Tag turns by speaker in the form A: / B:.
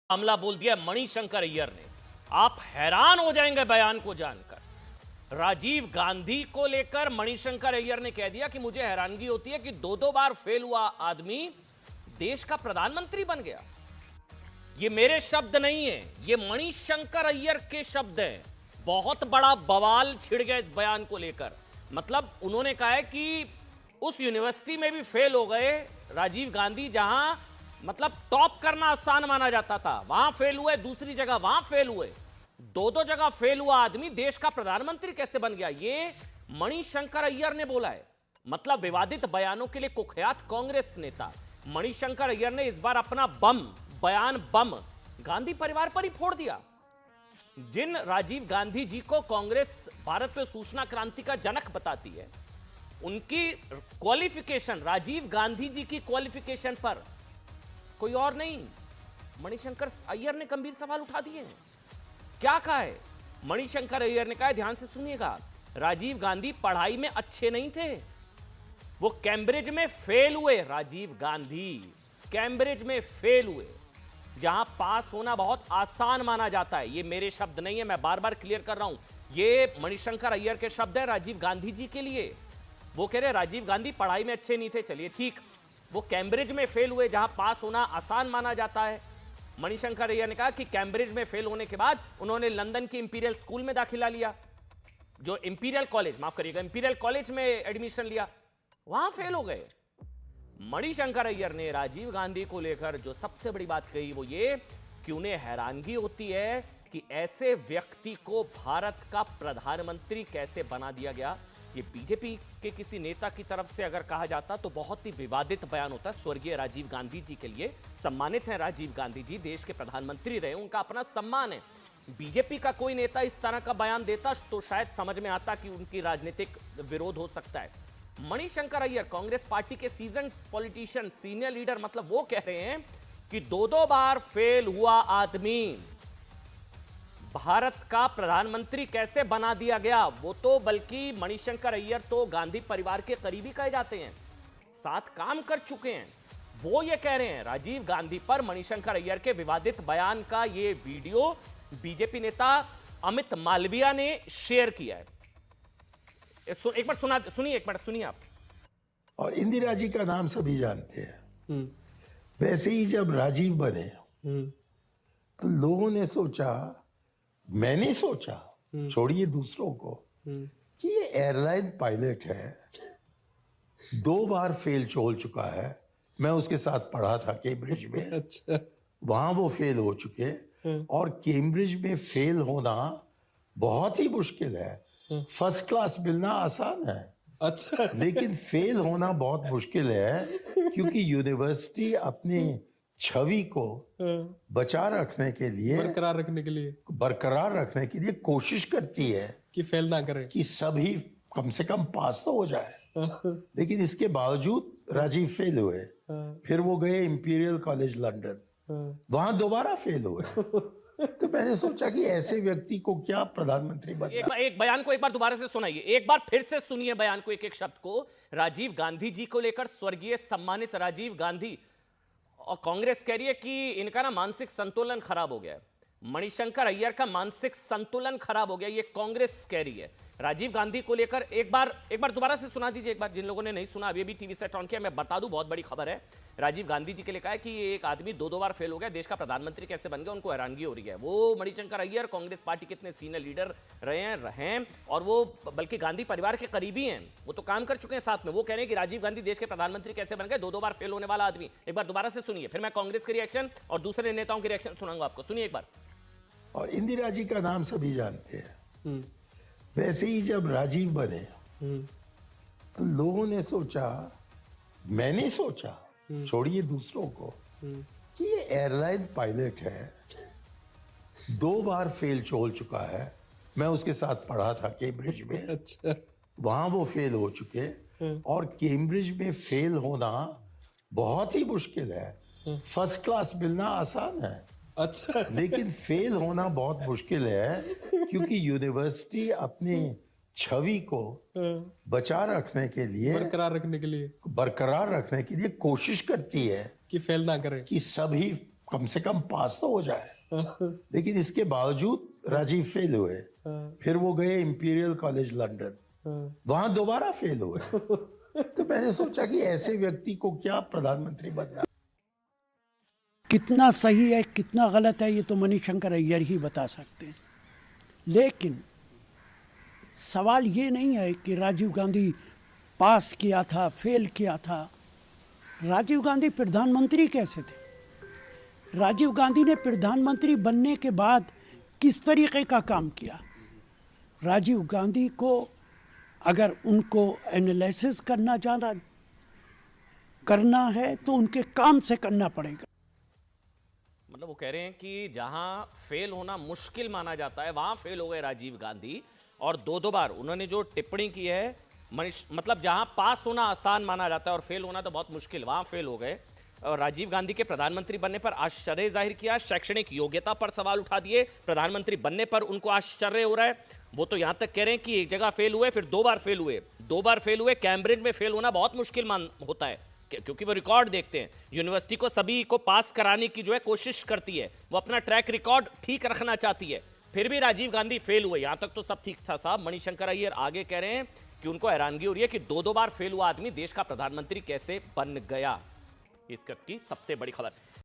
A: मामला बोल दिया मणिशंकर अय्यर ने। आप हैरान हो जाएंगे बयान को जानकर। राजीव गांधी को लेकर मणिशंकर अय्यर ने कह दिया कि मुझे हैरानगी होती है कि दो दो बार फेल हुआ आदमी देश का प्रधानमंत्री बन गया। ये मेरे शब्द नहीं है, ये मणिशंकर अय्यर के शब्द हैं। बहुत बड़ा बवाल छिड़ गया इस बयान को लेकर। मतलब उन्होंने कहा है कि उस यूनिवर्सिटी में भी फेल हो गए राजीव गांधी, जहां मतलब टॉप करना आसान माना जाता था, वहां फेल हुए, दूसरी जगह वहां फेल हुए, दो दो जगह फेल हुआ आदमी देश का प्रधानमंत्री कैसे बन गया। ये मणिशंकर अय्यर ने बोला है। मतलब विवादित बयानों के लिए कुख्यात कांग्रेस नेता मणिशंकर अय्यर ने इस बार अपना बयान गांधी परिवार पर ही फोड़ दिया। जिन राजीव गांधी जी को कांग्रेस भारत में सूचना क्रांति का जनक बताती है, उनकी क्वालिफिकेशन, राजीव गांधी जी की क्वालिफिकेशन पर कोई और नहीं, मणिशंकर अय्यर ने गंभीर सवाल उठा दिए हैं। क्या कहा है मणिशंकर अय्यर ने? कहा है, ध्यान से सुनिएगा, राजीव गांधी पढ़ाई में अच्छे नहीं थे, वो कैम्ब्रिज में फेल हुए। राजीव गांधी कैम्ब्रिज में फेल हुए, जहां पास होना बहुत आसान माना जाता है। ये मेरे शब्द नहीं है, मैं बार बार क्लियर कर रहा हूं, ये मणिशंकर अय्यर के शब्द है राजीव गांधी जी के लिए। वो कह रहे राजीव गांधी पढ़ाई में अच्छे नहीं थे, चलिए ठीक, वो कैम्ब्रिज में फेल हुए जहां पास होना आसान माना जाता है। मणिशंकर अय्यर ने कहा कि कैम्ब्रिज में फेल होने के बाद उन्होंने लंदन के इंपीरियल स्कूल में दाखिला लिया, जो इंपीरियल कॉलेज, माफ करिएगा, इंपीरियल कॉलेज में एडमिशन लिया, वहां फेल हो गए। मणिशंकर अय्यर ने राजीव गांधी को लेकर जो सबसे बड़ी बात कही वो ये कि उन्हें हैरानगी होती है कि ऐसे व्यक्ति को भारत का प्रधानमंत्री कैसे बना दिया गया। ये बीजेपी के किसी नेता की तरफ से अगर कहा जाता तो बहुत ही विवादित बयान होता। स्वर्गीय राजीव गांधी जी के लिए सम्मानित है राजीव गांधी जी, देश के प्रधानमंत्री रहे, उनका अपना सम्मान है। बीजेपी का कोई नेता इस तरह का बयान देता तो शायद समझ में आता कि उनकी राजनीतिक विरोध हो सकता है। मणिशंकर अय्यर कांग्रेस पार्टी के सीजन पॉलिटिशियन, सीनियर लीडर, मतलब वो कह रहे हैं कि दो दो बार फेल हुआ आदमी भारत का प्रधानमंत्री कैसे बना दिया गया। वो तो बल्कि मणिशंकर अय्यर तो गांधी परिवार के करीबी कहे जाते हैं, साथ काम कर चुके हैं। वो ये कह रहे हैं राजीव गांधी पर मणिशंकर अय्यर के विवादित बयान का ये वीडियो बीजेपी नेता अमित मालविया ने शेयर किया है। एक बार सुनिए, एक बार सुनिए आप।
B: और इंदिरा जी का नाम सभी जानते हैं। वैसे ही जब राजीव बने तो लोगों ने सोचा, मैंने सोचा, छोड़िए दूसरों को, कि ये एयरलाइन पायलट है, 2 बार फेल हो चुका है। मैं उसके साथ पढ़ा था कैम्ब्रिज में।
C: अच्छा,
B: वहां वो फेल हो चुके, और कैम्ब्रिज में फेल होना बहुत ही मुश्किल है। फर्स्ट क्लास मिलना आसान है,
C: अच्छा,
B: लेकिन फेल होना बहुत मुश्किल है, क्योंकि यूनिवर्सिटी अपनी छवि को बचा रखने के लिए, बरकरार रखने के लिए कोशिश करती है
C: कि फेल ना करें,
B: कि सभी कम से कम पास तो हो जाए। लेकिन इसके बावजूद राजीव फेल हुए। फिर वो गए इंपीरियल कॉलेज लंदन, वहां दोबारा फेल हुए। तो मैंने सोचा कि ऐसे व्यक्ति को क्या प्रधानमंत्री बनना।
A: एक बयान को एक बार दोबारा से सुनाइए, एक बार फिर से सुनिए बयान को, एक एक शब्द को। राजीव गांधी जी को लेकर स्वर्गीय सम्मानित राजीव गांधी, और कांग्रेस कह रही है कि इनका ना मानसिक संतुलन खराब हो गया है। मणिशंकर अय्यर का मानसिक संतुलन खराब हो गया, ये कांग्रेस कह रही है। राजीव गांधी को लेकर एक बार दोबारा से सुना दीजिए, एक बार, जिन लोगों ने नहीं सुना, अभी भी टीवी सेट ऑन किया, मैं बता दूं, बहुत बड़ी खबर है। राजीव गांधी जी के लिए कहा है कि एक आदमी दो दो बार फेल हो गया, देश का प्रधानमंत्री कैसे बन गया, उनको हैरानगी हो रही है। वो मणिशंकर अय्यर कांग्रेस पार्टी के इतने सीनियर लीडर रहे और वो बल्कि गांधी परिवार के करीबी हैं, वो तो काम कर चुके हैं साथ में। वो कह रहे हैं कि राजीव गांधी देश के प्रधानमंत्री कैसे बन गए, दो दो बार फेल होने वाला आदमी। एक बार दोबारा से सुनिए, फिर मैं कांग्रेस के रिएक्शन और दूसरे नेताओं के रिएक्शन सुनाऊंगा आपको। सुनिए एक बार।
B: और इंदिरा जी का नाम सभी जानते हैं। वैसे ही जब राजीव बने तो लोगों ने सोचा, मैंने सोचा, छोड़िए दूसरों को, कि ये एयरलाइन पायलट है, 2 बार फेल हो चुका है। मैं उसके साथ पढ़ा था कैम्ब्रिज में।
C: अच्छा,
B: वहां वो फेल हो चुके, और कैम्ब्रिज में फेल होना बहुत ही मुश्किल है। फर्स्ट क्लास मिलना आसान है,
C: अच्छा,
B: लेकिन फेल होना बहुत मुश्किल है, क्योंकि यूनिवर्सिटी अपनी छवि को बचा रखने के लिए,
C: बरकरार रखने के लिए
B: कोशिश करती है
C: कि फेल ना करें,
B: कि सभी कम से कम पास तो हो जाए। लेकिन इसके बावजूद राजीव फेल हुए। फिर वो गए इंपीरियल कॉलेज लंदन, वहां दोबारा फेल हुए। तो मैंने सोचा कि ऐसे व्यक्ति को क्या प्रधानमंत्री बनना।
D: कितना सही है कितना गलत है ये तो मणिशंकर अय्यर ही बता सकते हैं। लेकिन सवाल ये नहीं है कि राजीव गांधी पास किया था फेल किया था। राजीव गांधी प्रधानमंत्री कैसे थे? राजीव गांधी ने प्रधानमंत्री बनने के बाद किस तरीके का काम किया? राजीव गांधी को अगर उनको एनालिसिस करना है तो उनके काम से करना पड़ेगा।
A: मतलब वो कह रहे हैं कि जहां फेल होना मुश्किल माना जाता है वहां फेल हो गए राजीव गांधी, और दो बार उन्होंने जो टिप्पणी की है मतलब जहां पास होना आसान माना जाता है और फेल होना तो बहुत मुश्किल, वहां फेल हो गए। और राजीव गांधी के प्रधानमंत्री बनने पर आश्चर्य जाहिर किया, शैक्षणिक योग्यता पर सवाल उठा दिए, प्रधानमंत्री बनने पर उनको आश्चर्य हो रहा है। वो तो यहां तक कह रहे हैं कि एक जगह फेल हुए फिर दो बार फेल हुए। कैम्ब्रिज में फेल होना बहुत मुश्किल होता है क्योंकि वो रिकॉर्ड देखते हैं। यूनिवर्सिटी को सभी को पास कराने की जो है कोशिश करती है, वो अपना ट्रैक रिकॉर्ड ठीक रखना चाहती है। फिर भी राजीव गांधी फेल हुए। यहां तक तो सब ठीक था साहब। मणिशंकर अय्यर आगे कह रहे हैं कि उनको हैरानगी हो रही है कि दो बार फेल हुआ आदमी देश का प्रधानमंत्री कैसे बन गया। इस वक्त की सबसे बड़ी खबर।